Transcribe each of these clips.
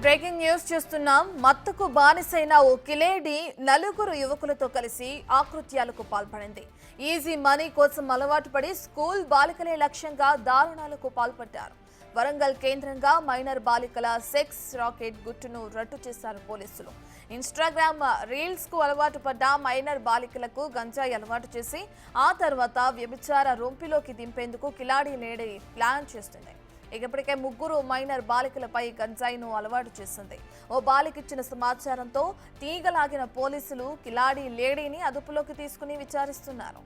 Breaking news చూస్తున్నాం. మత్తుకు బానిసైన ఓ కిలేడి నలుగురు యువకులతో కలిసి ఆకృత్యాలకు పాల్పడింది. ఈజీ మనీ కోసం అలవాటు పడి స్కూల్ బాలికలే లక్ష్యంగా దారుణాలకు పాల్పడ్డారు. వరంగల్ కేంద్రంగా మైనర్ బాలికల సెక్స్ రాకెట్ గుట్టును రట్టు చేశారు పోలీసులు. ఇన్స్టాగ్రామ్ రీల్స్ కు అలవాటు పడ్డ మైనర్ బాలికలకు గంజాయి అలవాటు చేసి ఆ తర్వాత వ్యభిచార రొంపిలోకి దింపేందుకు కిలాడి లేడీ ప్లాన్ చేస్తుంది. ఇప్పటికే ముగ్గురు మైనర్ బాలికలపై గంజాయిను అలవాటు చేసింది. ఓ బాలికిచ్చిన సమాచారంతో తీగలాగిన పోలీసులు కిలాడి లేడీని అదుపులోకి తీసుకుని విచారిస్తున్నారు.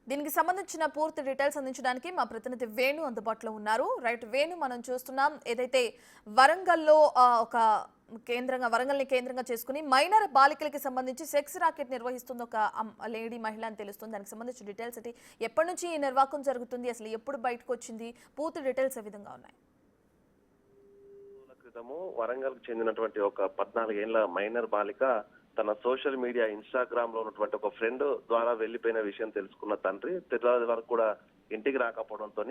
దీనికి సంబంధించిన పూర్తి డీటెయిల్స్ అందించడానికి మా ప్రతినిధి వేణు అందుబాటులో ఉన్నారు. రైట్ వేణు, మనం చూస్తున్నాం ఏదైతే వరంగల్లో వరంగల్ని కేంద్రంగా చేసుకుని మైనర్ బాలికలకి సంబంధించి సెక్స్ రాకెట్ నిర్వహిస్తుంది ఒక లేడీ మహిళ అని తెలుస్తుంది. దానికి సంబంధించిన డీటెయిల్స్ ఏంటి, ఎప్పటి నుంచి ఈ నిర్వాహకం జరుగుతుంది, అసలు ఎప్పుడు బయటకు వచ్చింది, పూర్తి డీటెయిల్స్ ఏ విధంగా ఉన్నాయి? క్రితము వరంగల్ చెందినటువంటి ఒక 14 ఏళ్ల మైనర్ బాలిక తన సోషల్ మీడియా ఇన్స్టాగ్రామ్ లో ఉన్నటువంటి ఒక ఫ్రెండ్ ద్వారా వెళ్లిపోయిన విషయం తెలుసుకున్న తండ్రి తెల్లవారి వరకు కూడా ఇంటికి రాకపోవడంతో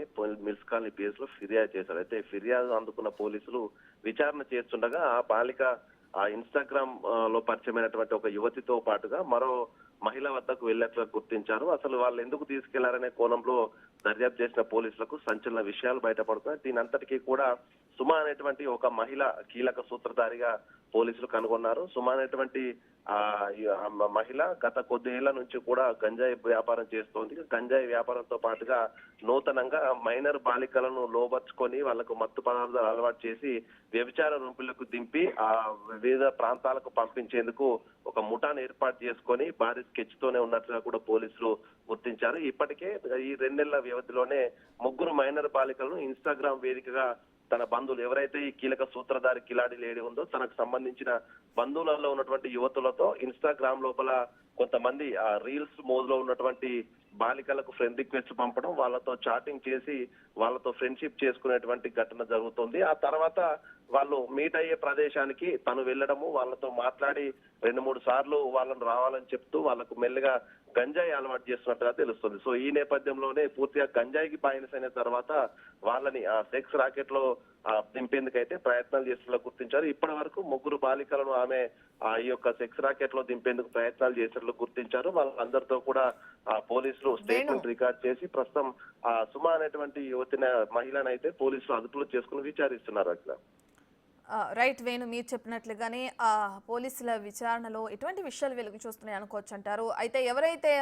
మిల్స్ కాలనీ పిఎస్ లో ఫిర్యాదు చేశారు. అయితే ఫిర్యాదు అందుకున్న పోలీసులు విచారణ చేస్తుండగా ఆ బాలిక ఆ ఇన్స్టాగ్రామ్ లో పరిచయమైనటువంటి ఒక యువతితో పాటుగా మరో మహిళ వద్దకు వెళ్ళినట్లుగా గుర్తించారు. అసలు వాళ్ళు ఎందుకు తీసుకెళ్లారనే కోణంలో దర్యాప్తు చేసిన పోలీసులకు సంచలన విషయాలు బయటపడుతున్నాయి. దీని అంతటికీ కూడా సుమా అనేటువంటి ఒక మహిళ కీలక సూత్రధారిగా పోలీసులు కనుగొన్నారు. సుమా అనేటువంటి మహిళ గత కొద్దేళ్ల నుంచి కూడా గంజాయి వ్యాపారం చేస్తోంది. గంజాయి వ్యాపారంతో పాటుగా నూతనంగా మైనర్ బాలికలను లోబర్చుకొని వాళ్లకు మత్తు పదార్థాలు అలవాటు చేసి వ్యభిచార రూపులకు దింపి ఆ వివిధ ప్రాంతాలకు పంపించేందుకు ఒక ముఠాను ఏర్పాటు చేసుకొని భారీ స్కెచ్ తోనే ఉన్నట్లుగా కూడా పోలీసులు గుర్తించారు. ఇప్పటికే ఈ 2 నెలల వ్యవధిలోనే ముగ్గురు మైనర్ బాలికలను ఇన్స్టాగ్రామ్ వేదికగా తన బంధువులు ఎవరైతే ఈ కీలక సూత్రధారి కిలాడి లేడీ ఉందో తనకు సంబంధించిన బంధువులలో ఉన్నటువంటి యువతులతో ఇన్స్టాగ్రామ్ లోపల కొంతమంది ఆ రీల్స్ మోడ్లో ఉన్నటువంటి బాలికలకు ఫ్రెండ్ రిక్వెస్ట్ పంపడం, వాళ్ళతో చాటింగ్ చేసి వాళ్ళతో ఫ్రెండ్షిప్ చేసుకునేటువంటి ఘటన జరుగుతుంది. ఆ తర్వాత వాళ్ళు మీట్ అయ్యే ప్రదేశానికి తను వెళ్ళడము, వాళ్ళతో మాట్లాడి 2-3 సార్లు వాళ్ళని రావాలని చెప్తూ వాళ్ళకు మెల్లగా గంజాయి అలవాటు చేస్తున్నట్టుగా తెలుస్తుంది. సో ఈ నేపథ్యంలోనే పూర్తిగా గంజాయికి బానిసైన తర్వాత వాళ్ళని ఆ సెక్స్ రాకెట్ లో దింపేందుకైతే ప్రయత్నాలు చేస్తున్నట్లు గుర్తించారు. ఇప్పటి వరకు ముగ్గురు బాలికలను ఆమె ఈ యొక్క సెక్స్ రాకెట్ లో దింపేందుకు ప్రయత్నాలు చేసినట్లు గుర్తించారు. వాళ్ళందరితో కూడా పోలీసులు స్టేట్మెంట్ రికార్డ్ చేసి ప్రస్తుతం సుమా అనేటువంటి యువతి మహిళనైతే పోలీసులు అదుపులో చేసుకుని విచారిస్తున్నారు. అట్లా రైట్ వేణు, మీరు చెప్పినట్లుగానే పోలీసుల విచారణలో ఎటువంటి విషయాలు వెలుగు చూస్తున్నాయి అనుకోవచ్చు అంటారు. అయితే ఎవరైతే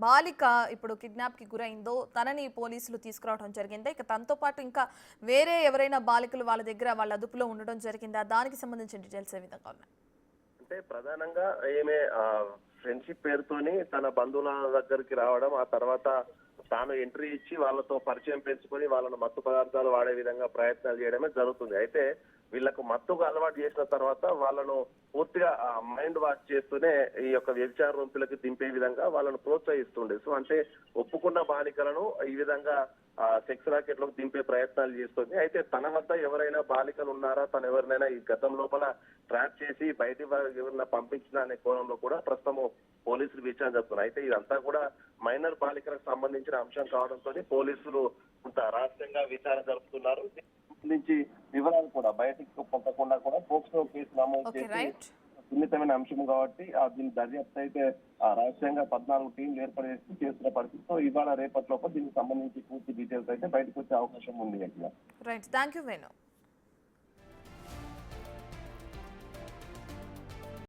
బాలిక ఇప్పుడు కిడ్నాప్ కి గురైందో తనని పోలీసులు తీసుకురావడం జరిగిందా, ఇక తనతో పాటు ఇంకా వేరే ఎవరైనా బాలికలు వాళ్ళ దగ్గర వాళ్ళ అదుపులో ఉండడం జరిగిందా, దానికి సంబంధించిన డీటెయిల్స్ ఏ విధంగా ఉన్నాయి? అంటే ప్రధానంగా ఏమే ఫ్రెండ్షిప్ పేరుతోని తన బంధువుల దగ్గరికి రావడం, ఆ తర్వాత తాను ఎంట్రీ ఇచ్చి వాళ్ళతో పరిచయం పెంచుకొని వాళ్ళను మత్తు పదార్థాలు వాడే విధంగా ప్రయత్నాలు చేయడమే జరుగుతుంది. అయితే వీళ్లకు మత్తుకు అలవాటు చేసిన తర్వాత వాళ్ళను పూర్తిగా మైండ్ వాష్ చేస్తూనే ఈ యొక్క వ్యభిచార రొంపులకు దింపే విధంగా వాళ్ళను ప్రోత్సహిస్తుండే. సో అంటే ఒప్పుకున్న బాలికలను ఈ విధంగా సెక్స్ రాకెట్ లోకి దింపే ప్రయత్నాలు చేస్తుంది. అయితే తన వద్ద ఎవరైనా బాలికలు ఉన్నారా, తను ఎవరినైనా ఈ గతం లోపల ట్రాప్ చేసి బయట ఎవరైనా పంపించిన అనే కోణంలో కూడా ప్రస్తుతం పోలీసులు విచారణ జరుపుతున్నారు. అయితే ఇదంతా కూడా మైనర్ బాలికలకు సంబంధించిన అంశం కావడంతో పోలీసులు కొంత రహస్యంగా విచారణ జరుపుతున్నారు. నుంచి వివరాలు కూడా బయటకు పొక్కకుండా కూడా పోక్సో కేసు నమోదు చేసి సున్నితమైన అంశం కాబట్టి దీని దర్యాప్తు అయితే రహస్యంగా 14 టీంలు ఏర్పాటు చేసి చేస్తున్న పరిస్థితితో ఇవాళ రేపటి లోపల దీనికి సంబంధించి పూర్తి డీటెయిల్స్ అయితే బయటకు వచ్చే అవకాశం ఉంది. Right, thank you Venu.